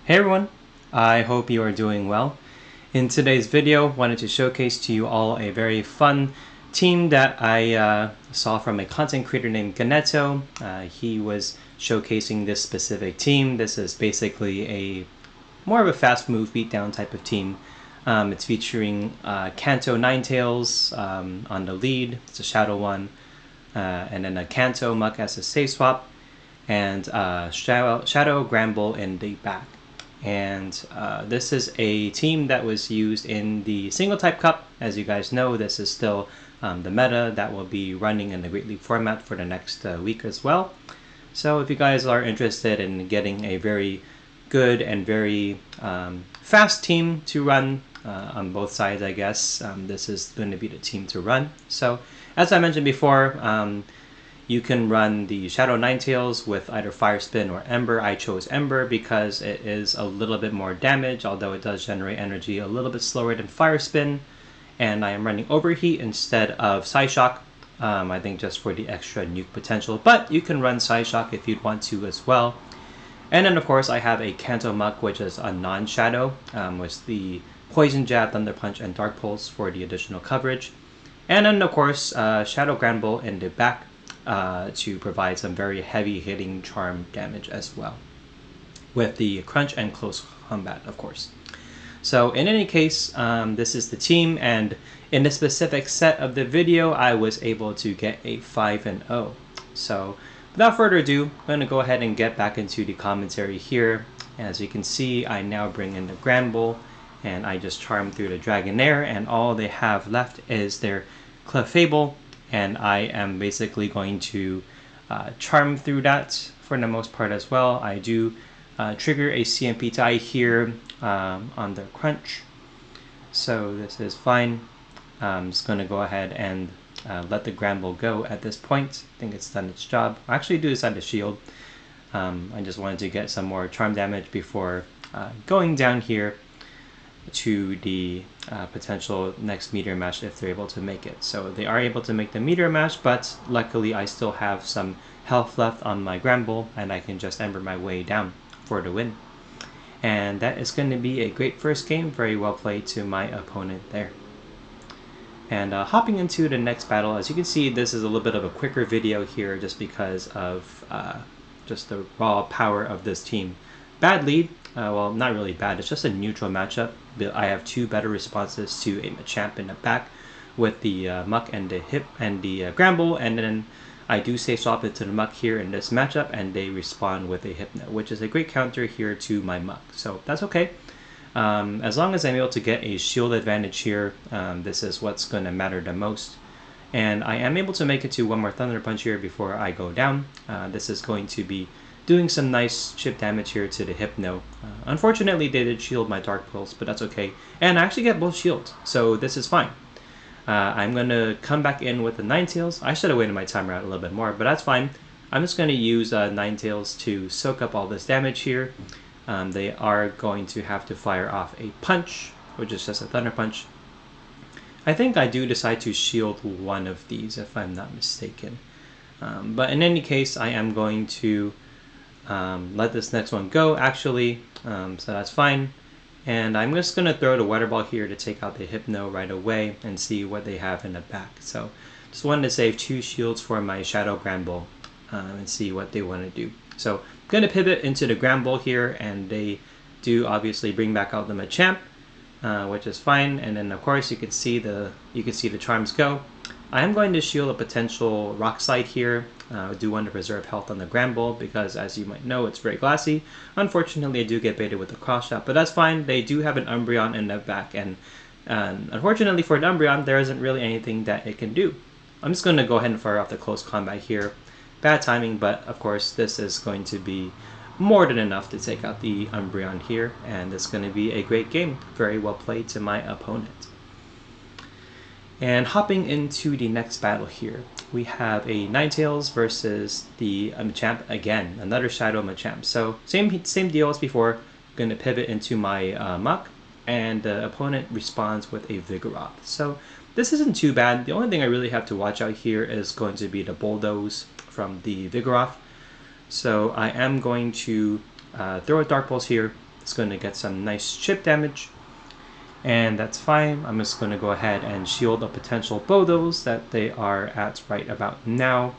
Hey everyone, I hope you are doing well. In today's video, wanted to showcase to you all a very fun team that I saw from a content creator named Kanto. He was showcasing this specific team. This is basically a more of a fast move beatdown type of team. It's featuring Kanto Ninetales on the lead. It's a Shadow one, and then a Kanto Muck as a safe swap, and Shadow Granbull in the back. And this is a team that was used in the single type cup. As you guys know, this is still the meta that will be running in the Great League format for the next week as well. So if you guys are interested in getting a very good and very fast team to run on both sides, I guess this is going to be the team to run. So as I mentioned before, you can run the Shadow Ninetales with either Fire Spin or Ember. I chose Ember because it is a little bit more damage, although it does generate energy a little bit slower than Fire Spin. And I am running Overheat instead of Psyshock, I think just for the extra nuke potential. But you can run Psyshock if you'd want to as well. And then of course I have a Kanto Muck, which is a non-Shadow, with the Poison Jab, Thunder Punch, and Dark Pulse for the additional coverage. And then of course Shadow Granbull in the back, to provide some very heavy hitting charm damage as well, with the crunch and close combat, of course. So in any case, this is the team, and in the specific set of the video, I was able to get a 5-0. So without further ado, I'm going to go ahead and get back into the commentary here. As you can see, I now bring in the Granbull, and I just charm through the Dragonair, and all they have left is their Clefable, and I am basically going to charm through that for the most part as well. I do trigger a CMP tie here on the crunch, so this is fine. I'm just going to go ahead and let the Granbull go at this point. I think it's done its job. I actually do decide to shield. I just wanted to get some more charm damage before going down here to the potential next meteor match if they're able to make it. So they are able to make the meteor match, but luckily I still have some health left on my Granbull, and I can just Ember my way down for the win. And that is going to be a great first game. Very well played to my opponent there. And hopping into the next battle, as you can see, this is a little bit of a quicker video here just because of just the raw power of this team. Bad lead. Well, not really bad. It's just a neutral matchup. I have two better responses to a Machamp in the back with the Muck and the Hip and the Granbull, and then I do safe swap it to the Muck here in this matchup, and they respond with a Hypno, which is a great counter here to my Muck. So that's okay. As long as I'm able to get a shield advantage here, this is what's going to matter the most. And I am able to make it to one more Thunder Punch here before I go down. This is going to be doing some nice chip damage here to the Hypno. Unfortunately, they did shield my Dark Pulse, but that's okay. And I actually get both shields, so this is fine. I'm going to come back in with the Ninetales. I should have waited my timer out a little bit more, but that's fine. I'm just going to use Ninetales to soak up all this damage here. They are going to have to fire off a Punch, which is just a Thunder Punch. I think I do decide to shield one of these, if I'm not mistaken. But in any case, I am going to let this next one go, actually, so that's fine. And I'm just going to throw the Water Ball here to take out the Hypno right away and see what they have in the back. So just wanted to save two shields for my Shadow Granbull and see what they want to do. So I'm going to pivot into the Granbull here, and they do obviously bring back out the Machamp, which is fine. And then of course you can see the charms go. I am going to shield a potential Rock Slide here. I do want to preserve health on the Granbull because, as you might know, it's very glassy. Unfortunately, I do get baited with the cross shot, but that's fine. They do have an Umbreon in the back, and unfortunately for an Umbreon, there isn't really anything that it can do. I'm just going to go ahead and fire off the close combat here. Bad timing, but of course this is going to be more than enough to take out the Umbreon here, and it's going to be a great game. Very well played to my opponent. And hopping into the next battle here, we have a Ninetales versus the Machamp again, another Shadow Machamp. So same deal as before. I'm going to pivot into my Muck, and the opponent responds with a Vigoroth. So this isn't too bad. The only thing I really have to watch out here is going to be the Bulldoze from the Vigoroth. So I am going to throw a Dark Pulse here, It's going to get some nice chip damage, and that's fine. I'm just going to go ahead and shield a potential Bodos that they are at right about now.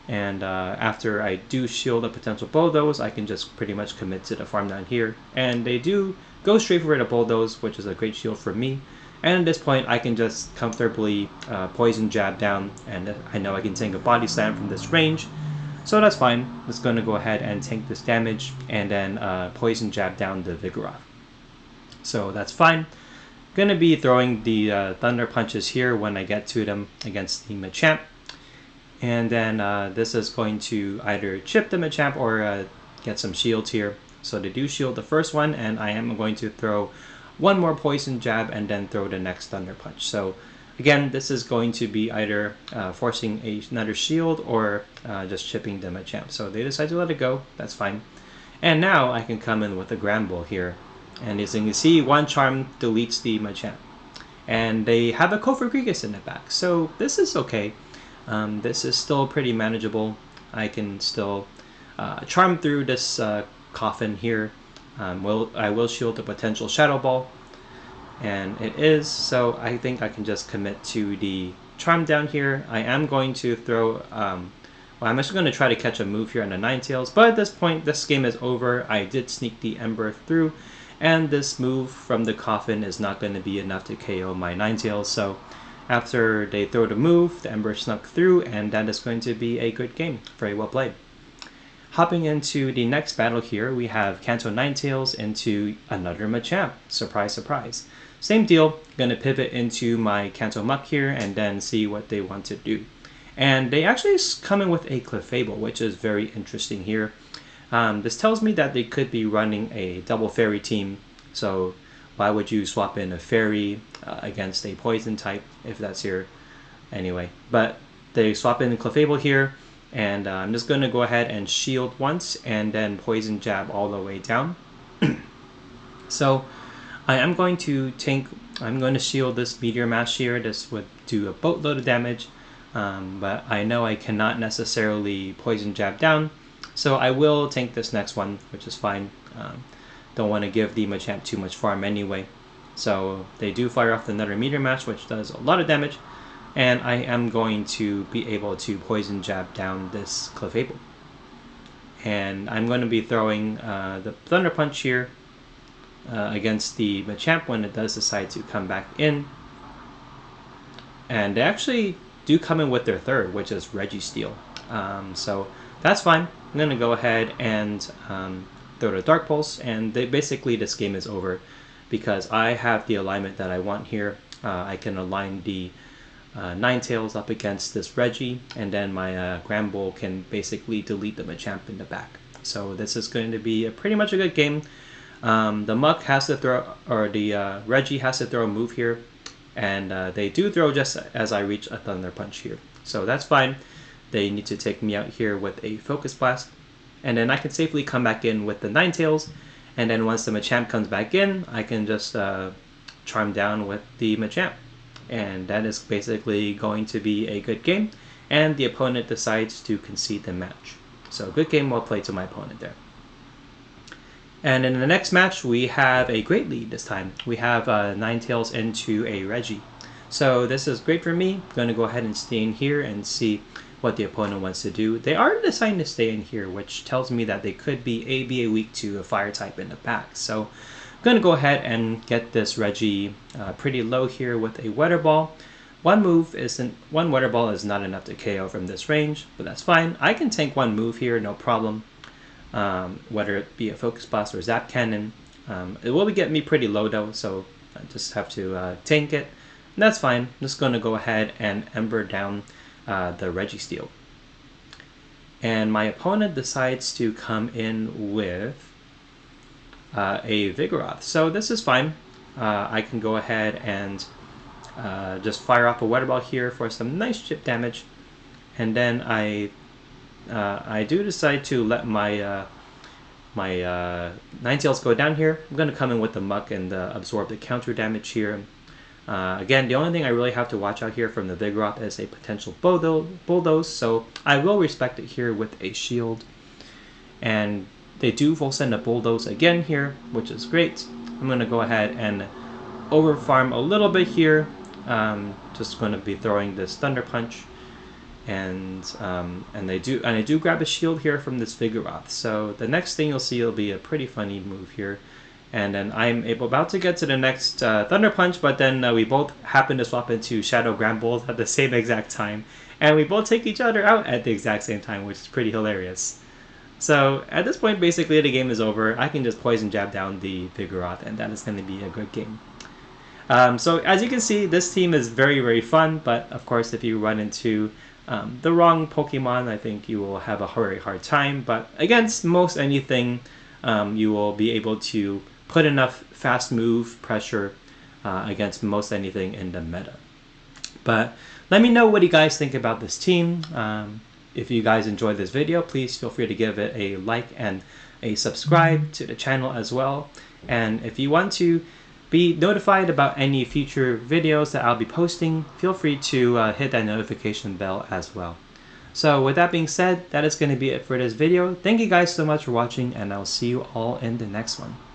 And after I do shield a potential Bulldoze, I can just pretty much commit to the farm down here. And they do go straight for the Bulldoze, which is a great shield for me. And at this point, I can just comfortably poison jab down, and I know I can tank a body slam from this range. So that's fine. I'm just going to go ahead and tank this damage, and then poison jab down the Vigoroth. So that's fine. Going to be throwing the Thunder Punches here when I get to them against the Machamp. And then this is going to either chip the Machamp or get some shields here. So they do shield the first one, and I am going to throw one more Poison Jab and then throw the next Thunder Punch. So again, this is going to be either forcing another shield or just chipping the Machamp. So they decide to let it go. That's fine. And now I can come in with a Granbull here. And as you can see, one Charm deletes the Machamp. And they have a Cofagrigus in the back. So this is okay. This is still pretty manageable. I can still charm through this coffin here. I will shield the potential Shadow Ball, and it is, so I think I can just commit to the charm down here. I am going to throw, well, I'm actually going to try to catch a move here on the Ninetales, but at this point, this game is over. I did sneak the Ember through, and this move from the coffin is not going to be enough to KO my Ninetales, so after they throw the move, the Ember snuck through, and that is going to be a good game. Very well played. Hopping into the next battle here, we have Kanto Ninetales into another Machamp. Surprise, surprise. Same deal, going to pivot into my Kanto Muck here and then see what they want to do. And they actually come in with a Clefable, which is very interesting here. This tells me that they could be running a double fairy team, so why would you swap in a fairy against a poison type if that's your... Anyway, but they swap in the Clefable here, and I'm just going to go ahead and shield once and then poison jab all the way down. So I am going to tank, I'm going to shield this Meteor Mash here. This would do a boatload of damage, but I know I cannot necessarily poison jab down, so I will tank this next one, which is fine. Don't want to give the Machamp too much farm anyway. So they do fire off another Meteor Mash, which does a lot of damage, and I am going to be able to poison jab down this Clefable. And I'm going to be throwing the Thunder Punch here against the Machamp when it does decide to come back in. And they actually do come in with their third, which is Registeel. So that's fine. I'm going to go ahead and throw the Dark Pulse, and basically this game is over because I have the alignment that I want here. I can align the Ninetales up against this Reggie, and then my Granbull can basically delete the Machamp in the back. So this is going to be pretty much a good game. The Muck has to throw, or the Reggie has to throw a move here, and they do throw just as I reach a Thunder Punch here. So that's fine. They need to take me out here with a Focus Blast, and then I can safely come back in with the Ninetales, and then once the Machamp comes back in, I can just charm down with the Machamp. And that is basically going to be a good game, and the opponent decides to concede the match. So good game, well played to my opponent there. And in the next match, we have a great lead this time. We have Ninetales into a Reggie. So this is great for me. I'm going to go ahead and stay in here and see what the opponent wants to do. They are deciding to stay in here, which tells me that they could be weak to a fire type in the back. So I'm going to go ahead and get this Reggie pretty low here with a Weather Ball. One Weather Ball is not enough to KO from this range, but that's fine. I can tank one move here, no problem. Whether it be a Focus Blast or Zap Cannon. It will get me pretty low though, so I just have to tank it. And that's fine. I'm just going to go ahead and Ember down the Registeel. And my opponent decides to come in with a Vigoroth. So this is fine. I can go ahead and just fire off a Weather Ball here for some nice chip damage. And then I do decide to let my Ninetales go down here. I'm going to come in with the Muck and absorb the counter damage here. Again, the only thing I really have to watch out here from the Vigoroth is a potential Bulldoze, so I will respect it here with a shield. And They do full send a Bulldoze again here, which is great. I'm going to go ahead and over farm a little bit here. Just going to be throwing this Thunder Punch, and I do grab a shield here from this Vigoroth. So the next thing you'll see will be a pretty funny move here, and then I'm about to get to the next Thunder Punch, but then we both happen to swap into Shadow Granbull at the same exact time, and we both take each other out at the exact same time, which is pretty hilarious. So at this point, basically the game is over. I can just Poison Jab down the Vigoroth, and that is going to be a good game. So as you can see, this team is very, very fun, but of course if you run into the wrong Pokemon, I think you will have a very hard time. But against most anything, you will be able to put enough fast move pressure against most anything in the meta. But let me know what you guys think about this team. If you guys enjoyed this video, please feel free to give it a like and a subscribe to the channel as well. And if you want to be notified about any future videos that I'll be posting, feel free to hit that notification bell as well. So with that being said, that is going to be it for this video. Thank you guys so much for watching, and I'll see you all in the next one.